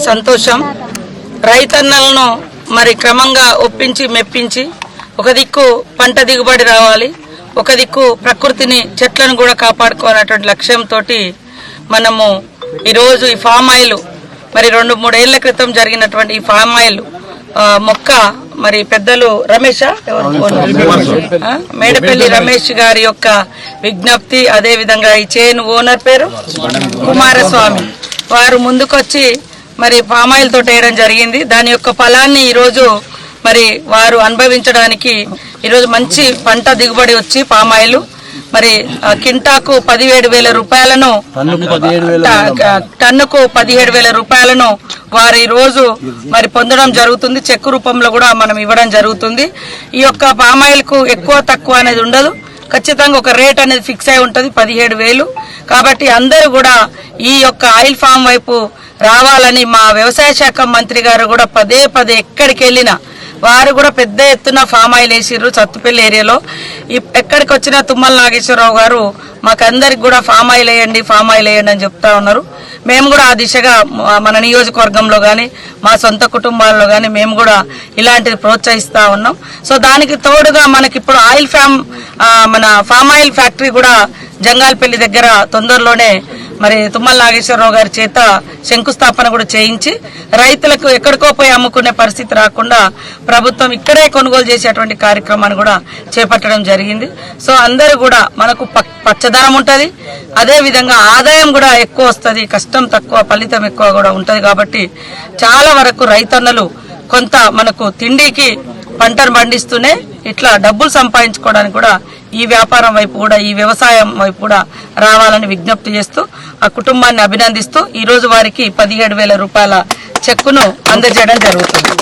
సంతోషం. రైతన్నలను మరి క్రమంగా ఒప్పించి మెప్పించి ఒక దిక్కు పంట దిగుబడి రావాలి, ఒక దిక్కు ప్రకృతిని చెట్లను కూడా కాపాడుకోవాలనేటువంటి లక్ష్యంతో మనము ఈరోజు ఈ ఫామ్ ఆయిల్ మరి 2-3 ఏళ్ల క్రితం జరిగినటువంటి ఈ ఫామ్ ఆయిల్ మొక్క మరి పెద్దలు మేడపల్లి రమేష్ గారి యొక్క విజ్ఞప్తి, అదే విధంగా ఈ చైన్ ఓనర్ పేరు కుమారస్వామి వారు ముందుకొచ్చి మరి ఫామ్ ఆయిల్ తోటి వేయడం జరిగింది. దాని యొక్క ఫలాన్ని ఈరోజు మరి వారు అనుభవించడానికి ఈరోజు మంచి పంట దిగుబడి వచ్చి ఫామ్ ఆయిల్ మరి కింటాకు 17,000 రూపాయలను, టన్నుకు 17,000 రూపాయలను వారు ఈ రోజు మరి పొందడం జరుగుతుంది. చెక్కు రూపంలో కూడా మనం ఇవ్వడం జరుగుతుంది. ఈ యొక్క పామ్ ఆయిల్ కు ఎక్కువ తక్కువ అనేది ఉండదు, ఖచ్చితంగా ఒక రేట్ అనేది ఫిక్స్ అయి ఉంటుంది 17,000. కాబట్టి అందరూ కూడా ఈ యొక్క ఆయిల్ ఫామ్ వైపు రావాలని మా వ్యవసాయ శాఖ మంత్రి గారు కూడా పదే ఎక్కడికి వెళ్ళినా వారు కూడా పెద్ద ఎత్తున ఫామ్ ఆయిల్ వేసిర్రు. సత్తుపల్లి ఏరియాలో ఎక్కడికి వచ్చినా తుమ్మల నాగేశ్వరరావు గారు మాకందరికి కూడా ఫామ్ ఆయిల్ వేయండి అని చెప్తా ఉన్నారు. మేము కూడా ఆ దిశగా మన నియోజకవర్గంలో కానీ మా సొంత కుటుంబాల్లో కానీ మేము కూడా ఇలాంటిది ప్రోత్సహిస్తా ఉన్నాం. సో దానికి తోడుగా మనకి ఇప్పుడు మన ఫామ్ ఆయిల్ ఫ్యాక్టరీ కూడా జంగాల్పల్లి దగ్గర తొందరలోనే మరి తుమ్మల నాగేశ్వరరావు గారి చేత శంకుస్థాపన కూడా చేయించి రైతులకు ఎక్కడికో పోయి అమ్ముకునే పరిస్థితి రాకుండా ప్రభుత్వం ఇక్కడే కొనుగోలు చేసేటువంటి కార్యక్రమాన్ని కూడా చేపట్టడం జరిగింది. సో అందరూ కూడా మనకు పచ్చదనం ఉంటది, అదే విధంగా ఆదాయం కూడా ఎక్కువ వస్తుంది, కష్టం తక్కువ ఫలితం ఎక్కువ కూడా ఉంటది. కాబట్టి చాలా వరకు రైతన్నలు కొంత మనకు తిండికి పంటను పండిస్తూనే ఇట్లా డబ్బులు సంపాదించుకోవడానికి కూడా ఈ వ్యాపారం వైపు కూడా ఈ వ్యవసాయం వైపు కూడా రావాలని విజ్ఞప్తి చేస్తూ ఆ కుటుంబాన్ని అభినందిస్తూ ఈ రోజు వారికి 17,000 రూపాయల చెక్కును అందజేయడం జరుగుతుంది.